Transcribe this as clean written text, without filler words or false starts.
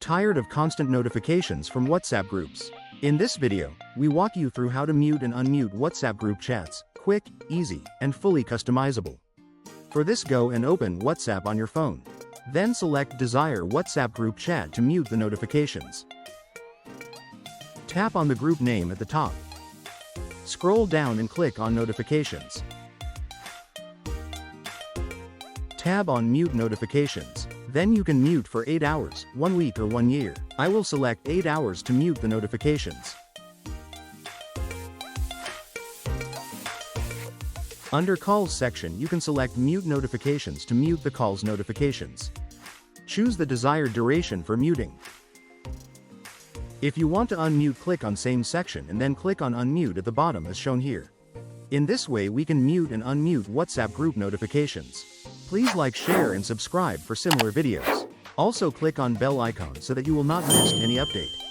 Tired of constant notifications from WhatsApp groups? In this video, we walk you through how to mute and unmute WhatsApp group chats, quick, easy, and fully customizable. For this, go and open WhatsApp on your phone. Then select Desire WhatsApp group chat to mute the notifications. Tap on the group name at the top. Scroll down and click on Notifications. Tab on Mute Notifications. Then you can mute for 8 hours, 1 week or 1 year. I will select 8 hours to mute the notifications. Under Calls section, you can select Mute Notifications to mute the call's notifications. Choose the desired duration for muting. If you want to unmute, click on Same section and then click on Unmute at the bottom as shown here. In this way we can mute and unmute WhatsApp group notifications. Please like, share and subscribe for similar videos. Also click on bell icon so that you will not miss any update.